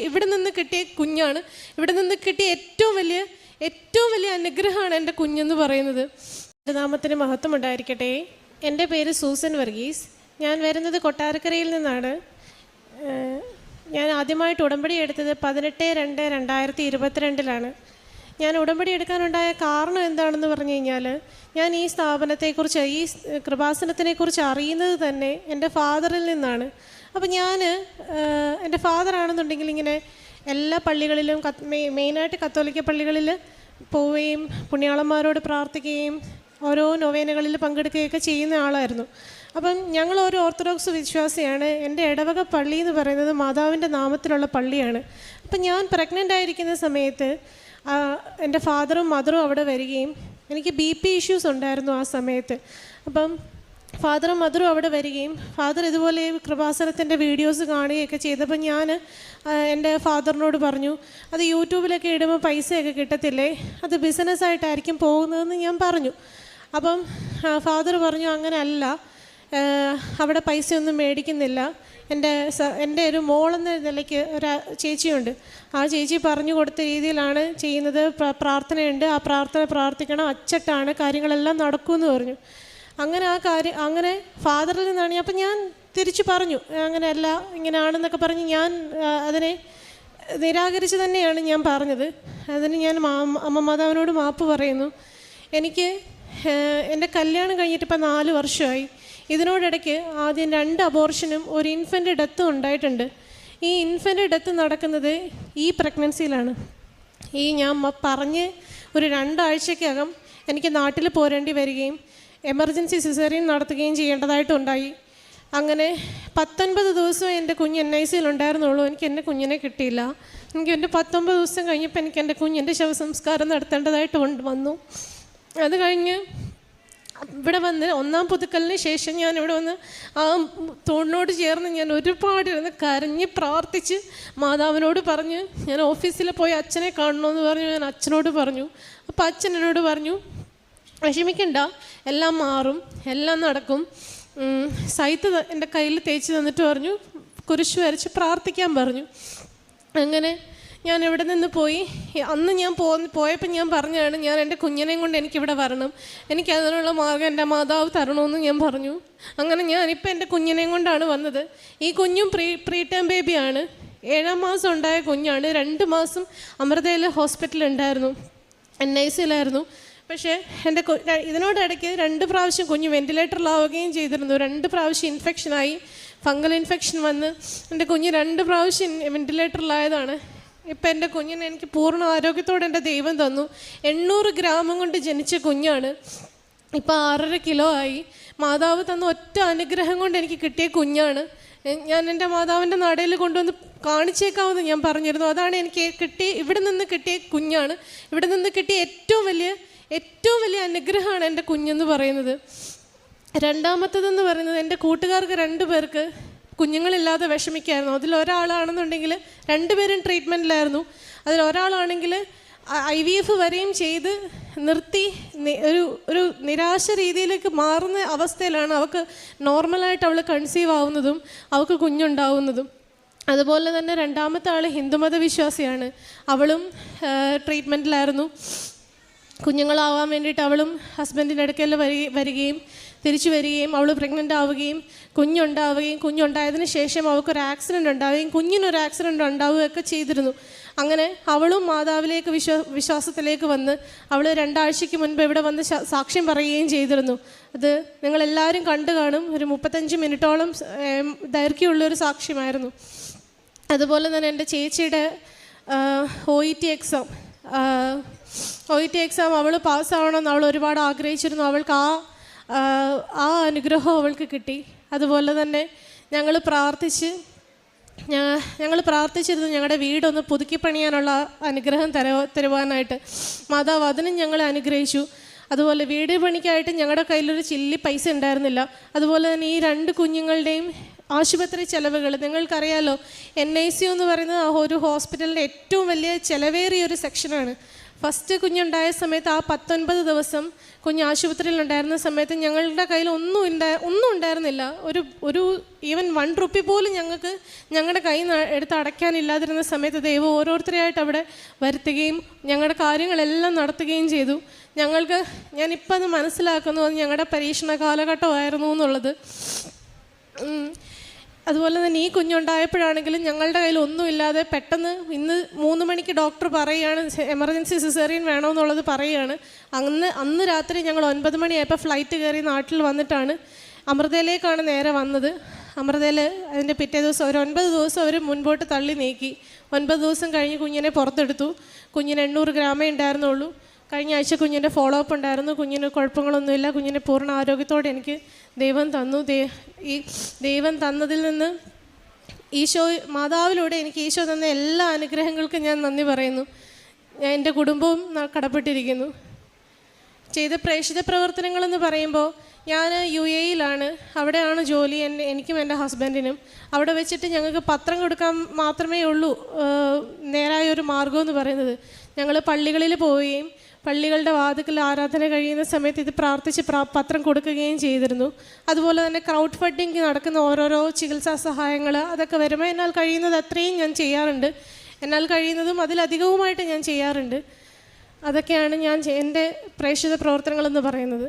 ഇവിടെ നിന്ന് കിട്ടിയ കുഞ്ഞാണ്. ഇവിടെ നിന്ന് കിട്ടിയ ഏറ്റവും വലിയ അനുഗ്രഹമാണ് എൻ്റെ കുഞ്ഞെന്ന് പറയുന്നത്. നാമത്തിന് മഹത്വം ഉണ്ടായിരിക്കട്ടെ. എൻ്റെ പേര് സൂസൻ വർഗീസ്. ഞാൻ വരുന്നത് കൊട്ടാരക്കരയിൽ നിന്നാണ്. ഞാൻ ആദ്യമായിട്ട് ഉടമ്പടി എടുത്തത് 18/2/2022 ഞാൻ ഉടമ്പടി എടുക്കാനുണ്ടായ കാരണം എന്താണെന്ന് പറഞ്ഞു കഴിഞ്ഞാൽ, ഞാൻ ഈ സ്ഥാപനത്തെക്കുറിച്ച്, ഈ കൃപാസനത്തിനെക്കുറിച്ച് അറിയുന്നത് തന്നെ എൻ്റെ ഫാദറിൽ നിന്നാണ്. അപ്പം എൻ്റെ ഫാദറാണെന്നുണ്ടെങ്കിൽ ഇങ്ങനെ എല്ലാ പള്ളികളിലും മെയിനായിട്ട് കത്തോലിക്ക പള്ളികളിൽ പോവുകയും പുണ്യാളന്മാരോട് പ്രാർത്ഥിക്കുകയും ഓരോ നൊവേനകളിൽ പങ്കെടുക്കുകയൊക്കെ ചെയ്യുന്ന ആളായിരുന്നു. അപ്പം ഞങ്ങൾ ഒരു ഓർത്തഡോക്സ് വിശ്വാസിയാണ്. എൻ്റെ ഇടവക പള്ളി എന്ന് പറയുന്നത് മാതാവിൻ്റെ നാമത്തിലുള്ള പള്ളിയാണ്. അപ്പം ഞാൻ പ്രഗ്നൻ്റ് ആയിരിക്കുന്ന സമയത്ത് എൻ്റെ ഫാദറും മദറും അവിടെ വരികയും, എനിക്ക് BP ഇഷ്യൂസ് ഉണ്ടായിരുന്നു ആ സമയത്ത്. അപ്പം ഫാദറും മദറും അവിടെ വരികയും, ഫാദർ ഇതുപോലെ കൃപാസനത്തിൻ്റെ വീഡിയോസ് കാണുകയൊക്കെ ചെയ്തപ്പോൾ ഞാൻ എൻ്റെ ഫാദറിനോട് പറഞ്ഞു, അത് യൂട്യൂബിലൊക്കെ ഇടുമ്പോൾ പൈസയൊക്കെ കിട്ടത്തില്ലേ, അത് ബിസിനസ്സായിട്ടായിരിക്കും പോകുന്നതെന്ന് ഞാൻ പറഞ്ഞു. അപ്പം ഫാദർ പറഞ്ഞു, അങ്ങനെ അല്ല, അവിടെ പൈസയൊന്നും മേടിക്കുന്നില്ല. എൻ്റെ ഒരു മോളെന്ന നിലയ്ക്ക് ഒരു ചേച്ചിയുണ്ട്. ആ ചേച്ചി പറഞ്ഞു കൊടുത്ത രീതിയിലാണ് ചെയ്യുന്നത്. പ്രാർത്ഥനയുണ്ട്, ആ പ്രാർത്ഥന പ്രാർത്ഥിക്കണം, അച്ചട്ടാണ്, കാര്യങ്ങളെല്ലാം നടക്കുമെന്ന് പറഞ്ഞു. അങ്ങനെ ഫാദറിൽ നിന്നാണ്. അപ്പം ഞാൻ തിരിച്ചു പറഞ്ഞു, അങ്ങനെയല്ല, ഇങ്ങനെയാണെന്നൊക്കെ പറഞ്ഞ് ഞാൻ അതിനെ നിരാകരിച്ച് തന്നെയാണ് ഞാൻ പറഞ്ഞത്. അതിന് ഞാൻ അമ്മ മാതാവിനോട് മാപ്പ് പറയുന്നു. എൻ്റെ കല്യാണം കഴിഞ്ഞിട്ട് ഇപ്പം 4 വർഷമായി. ഇതിനോടിടയ്ക്ക് ആദ്യം 2 അബോർഷനും ഒരു ഇൻഫൻ്റ് ഡെത്തും ഉണ്ടായിട്ടുണ്ട്. ഈ ഇൻഫൻ്റ് ഡെത്ത് നടക്കുന്നത് ഈ പ്രഗ്നൻസിയിലാണ്. ഞാൻ പറഞ്ഞ് ഒരു 2 ആഴ്ചയ്ക്കകം എനിക്ക് നാട്ടിൽ പോരേണ്ടി വരികയും എമർജൻസി സിസേറിയൻ നടത്തുകയും ചെയ്യേണ്ടതായിട്ടുണ്ടായി. അങ്ങനെ 19 ദിവസം എൻ്റെ കുഞ്ഞ് NICയിൽ ഉണ്ടായിരുന്നുള്ളൂ. എനിക്ക് എൻ്റെ കുഞ്ഞിനെ കിട്ടിയില്ല. എനിക്ക് എൻ്റെ 19 ദിവസം കഴിഞ്ഞപ്പോൾ എനിക്ക് എൻ്റെ കുഞ്ഞിൻ്റെ ശവസംസ്കാരം നടത്തേണ്ടതായിട്ട് വന്നു. അത് കഴിഞ്ഞ് ഇവിടെ വന്ന് 1-ാം പുതുക്കലിന് ശേഷം ഞാൻ ഇവിടെ വന്ന് ആ തൂണിനോട് ചേർന്ന് ഞാൻ ഒരുപാട് ഇരുന്ന് കരഞ്ഞ് പ്രാർത്ഥിച്ച് മാതാവിനോട് പറഞ്ഞ്, ഞാൻ ഓഫീസിൽ പോയി അച്ഛനെ കാണണമെന്ന് പറഞ്ഞു. ഞാൻ അച്ഛനോട് പറഞ്ഞു. അപ്പോൾ അച്ഛൻ എന്നോട് പറഞ്ഞു, വിഷമിക്കണ്ട, എല്ലാം മാറും, എല്ലാം നടക്കും. സൈത്ത് എൻ്റെ കയ്യിൽ തേച്ച് തന്നിട്ട് പറഞ്ഞു, കുരിശ് വരച്ച് പ്രാർത്ഥിക്കാൻ പറഞ്ഞു. അങ്ങനെ ഞാൻ ഇവിടെ നിന്ന് പോയി. അന്ന് ഞാൻ പോയപ്പോൾ ഞാൻ പറഞ്ഞാണ്, ഞാൻ എൻ്റെ കുഞ്ഞിനെയും കൊണ്ട് എനിക്കിവിടെ വരണം, എനിക്ക് അതിനുള്ള മാർഗ്ഗം എൻ്റെ മാതാവ് തരണമെന്ന് ഞാൻ പറഞ്ഞു. അങ്ങനെ ഞാനിപ്പോൾ എൻ്റെ കുഞ്ഞിനെയും കൊണ്ടാണ് വന്നത്. ഈ കുഞ്ഞും പ്രീ ടേം ബേബിയാണ്. 7-ാം മാസം ഉണ്ടായ കുഞ്ഞാണ്. 2 മാസം അമൃതയിൽ ഹോസ്പിറ്റലുണ്ടായിരുന്നു, NICയിലായിരുന്നു. പക്ഷേ ഇതിനോടിടയ്ക്ക് 2 പ്രാവശ്യം കുഞ്ഞ് വെൻറ്റിലേറ്ററിലാവുകയും ചെയ്തിരുന്നു. 2 പ്രാവശ്യം ഇൻഫെക്ഷനായി, ഫംഗൽ ഇൻഫെക്ഷൻ വന്ന് എൻ്റെ കുഞ്ഞ് 2 പ്രാവശ്യം വെൻറ്റിലേറ്ററിലായതാണ്. ഇപ്പം എൻ്റെ കുഞ്ഞിനെ എനിക്ക് പൂർണ്ണ ആരോഗ്യത്തോടെ എൻ്റെ ദൈവം തന്നു. 800 ഗ്രാം കൊണ്ട് ജനിച്ച കുഞ്ഞാണ്. ഇപ്പം 6.5 കിലോ ആയി. മാതാവ് തന്ന ഒറ്റ അനുഗ്രഹം കൊണ്ട് എനിക്ക് കിട്ടിയ കുഞ്ഞാണ്. ഞാൻ എൻ്റെ മാതാവിൻ്റെ നടയിൽ കൊണ്ടുവന്ന് കാണിച്ചേക്കാമെന്ന് ഞാൻ പറഞ്ഞിരുന്നു. അതാണ് എനിക്ക് ഇവിടെ നിന്ന് കിട്ടിയ കുഞ്ഞാണ്. ഇവിടെ നിന്ന് കിട്ടിയ ഏറ്റവും വലിയ അനുഗ്രഹമാണ് എൻ്റെ കുഞ്ഞെന്ന് പറയുന്നത്. രണ്ടാമത്തതെന്ന് പറയുന്നത്, എൻ്റെ കൂട്ടുകാർക്ക് 2 പേർക്ക് കുഞ്ഞുങ്ങളില്ലാതെ വിഷമിക്കായിരുന്നു. അതിലൊരാളാണെന്നുണ്ടെങ്കിൽ 2 പേരും ട്രീറ്റ്മെൻറ്റിലായിരുന്നു. അതിലൊരാളാണെങ്കിൽ IVF വരെയും ചെയ്ത് നിർത്തി ഒരു നിരാശ രീതിയിലേക്ക് മാറുന്ന അവസ്ഥയിലാണ്. അവൾക്ക് നോർമലായിട്ട് അവൾ കൺസീവ് ആവുന്നതും അവൾക്ക് കുഞ്ഞുണ്ടാവുന്നതും. അതുപോലെ തന്നെ 2-ാമത്തെ ആൾ ഹിന്ദുമത വിശ്വാസിയാണ്. അവളും ട്രീറ്റ്മെൻറ്റിലായിരുന്നു. കുഞ്ഞുങ്ങളാവാൻ വേണ്ടിയിട്ട് അവളും ഹസ്ബൻഡിൻ്റെ അടുക്കൽ വരികയും തിരിച്ചു വരികയും അവൾ പ്രഗ്നൻ്റ് ആവുകയും കുഞ്ഞുണ്ടായതിന് ശേഷം അവൾക്കൊരു ആക്സിഡൻ്റ് ഉണ്ടാവുകയും കുഞ്ഞിനൊരു ആക്സിഡൻ്റ് ഉണ്ടാവുകയൊക്കെ ചെയ്തിരുന്നു. അങ്ങനെ അവളും മാതാവിലേക്ക് വിശ്വാസത്തിലേക്ക് വന്ന് അവൾ 2 ആഴ്ചയ്ക്ക് മുൻപ് ഇവിടെ വന്ന് സാക്ഷ്യം പറയുകയും ചെയ്തിരുന്നു. അത് നിങ്ങളെല്ലാവരും കണ്ടു കാണും. ഒരു 35 മിനിറ്റോളം ദൈർഘ്യമുള്ളൊരു സാക്ഷ്യമായിരുന്നു. അതുപോലെ തന്നെ എൻ്റെ ചേച്ചിയുടെ OET എക്സാം അവൾ പാസ്സാവണമെന്ന് അവൾ ഒരുപാട് ആഗ്രഹിച്ചിരുന്നു. അവൾക്ക് ആ അനുഗ്രഹം അവൾക്ക് കിട്ടി. അതുപോലെ തന്നെ ഞങ്ങൾ പ്രാർത്ഥിച്ചിരുന്നു ഞങ്ങളുടെ വീടൊന്ന് പുതുക്കി പണിയാനുള്ള അനുഗ്രഹം തരുവാനായിട്ട്. മാതാവ് അതിനും ഞങ്ങളെ അനുഗ്രഹിച്ചു. അതുപോലെ വീട് പണിക്കായിട്ട് ഞങ്ങളുടെ കയ്യിലൊരു ചില്ലി പൈസ ഉണ്ടായിരുന്നില്ല. അതുപോലെ തന്നെ ഈ 2 കുഞ്ഞുങ്ങളുടെയും ആശുപത്രി ചെലവുകൾ നിങ്ങൾക്കറിയാലോ. NICU എന്ന് പറയുന്നത് ഒരു ഹോസ്പിറ്റലിൻ്റെ ഏറ്റവും വലിയ ചിലവേറിയ ഒരു സെക്ഷനാണ്. ഫസ്റ്റ് കുഞ്ഞുണ്ടായ സമയത്ത് ആ 19 ദിവസം കുഞ്ഞ് ആശുപത്രിയിൽ ഉണ്ടായിരുന്ന സമയത്ത് ഞങ്ങളുടെ കയ്യിൽ ഒന്നും ഉണ്ടായിരുന്നില്ല. ഒരു ഈവൻ 1 റുപ്പി പോലും ഞങ്ങളുടെ കയ്യിൽ നിന്ന് എടുത്ത് അടയ്ക്കാനില്ലാതിരുന്ന സമയത്ത് ദൈവം ഓരോരുത്തരെയായിട്ട് അവിടെ വരുത്തുകയും ഞങ്ങളുടെ കാര്യങ്ങളെല്ലാം നടത്തുകയും ചെയ്തു. ഞാനിപ്പോൾ അത് മനസ്സിലാക്കുന്നു, അത് ഞങ്ങളുടെ പരീക്ഷണ കാലഘട്ടമായിരുന്നു എന്നുള്ളത്. അതുപോലെ തന്നെ ഈ കുഞ്ഞുണ്ടായപ്പോഴാണെങ്കിലും ഞങ്ങളുടെ കയ്യിൽ ഒന്നുമില്ലാതെ പെട്ടെന്ന് ഇന്ന് 3 മണിക്ക് ഡോക്ടർ പറയുകയാണ് എമർജൻസി സിസേറിയൻ വേണമെന്നുള്ളത് പറയുകയാണ്. അന്ന് രാത്രി ഞങ്ങൾ 9 മണിയായപ്പോൾ ഫ്ലൈറ്റ് കയറി നാട്ടിൽ വന്നിട്ടാണ് അമൃതയിലേക്കാണ് നേരെ വന്നത്. അമൃതയിൽ അതിൻ്റെ പിറ്റേ ദിവസം ഒരു 9 ദിവസം അവർ മുൻപോട്ട് തള്ളി നീക്കി. 9 ദിവസം കഴിഞ്ഞ് കുഞ്ഞിനെ പുറത്തെടുത്തു. കുഞ്ഞിന് 800 ഗ്രാമേ ഉണ്ടായിരുന്നുള്ളൂ. കഴിഞ്ഞ ആഴ്ച കുഞ്ഞിൻ്റെ ഫോളോ അപ്പ് ഉണ്ടായിരുന്നു. കുഞ്ഞിന് കുഴപ്പങ്ങളൊന്നുമില്ല. കുഞ്ഞിനെ പൂർണ്ണ ആരോഗ്യത്തോടെ എനിക്ക് ദൈവം തന്നു. ഈ ദൈവം തന്നതിൽ നിന്ന് മാതാവിലൂടെ എനിക്ക് ഈശോ തന്ന എല്ലാ അനുഗ്രഹങ്ങൾക്കും ഞാൻ നന്ദി പറയുന്നു. എൻ്റെ കുടുംബവും കടപ്പെട്ടിരിക്കുന്നു. ചെയ്ത പ്രേക്ഷിത പ്രവർത്തനങ്ങളെന്ന് പറയുമ്പോൾ ഞാൻ UAE-യിലാണ്. അവിടെയാണ് ജോലി എനിക്കും എൻ്റെ ഹസ്ബൻഡിനും. അവിടെ വെച്ചിട്ട് ഞങ്ങൾക്ക് പത്രം കൊടുക്കാൻ മാത്രമേ ഉള്ളൂ നേരായൊരു മാർഗമെന്ന് പറയുന്നത്. ഞങ്ങൾ പള്ളികളിൽ പോവുകയും പള്ളികളുടെ വാതിക്കൽ ആരാധന കഴിയുന്ന സമയത്ത് ഇത് പ്രാർത്ഥിച്ച് പത്രം കൊടുക്കുകയും ചെയ്തിരുന്നു. അതുപോലെ തന്നെ ക്രൗഡ് ഫണ്ടിങ് നടക്കുന്ന ഓരോരോ ചികിത്സാ സഹായങ്ങൾ അതൊക്കെ വരുമ്പോൾ എന്നാൽ കഴിയുന്നത് അത്രയും ഞാൻ ചെയ്യാറുണ്ട്. എന്നാൽ കഴിയുന്നതും അതിലധികവുമായിട്ട് ഞാൻ ചെയ്യാറുണ്ട്. അതൊക്കെയാണ് എൻ്റെ പ്രേക്ഷിത പ്രവർത്തനങ്ങളെന്ന് പറയുന്നത്.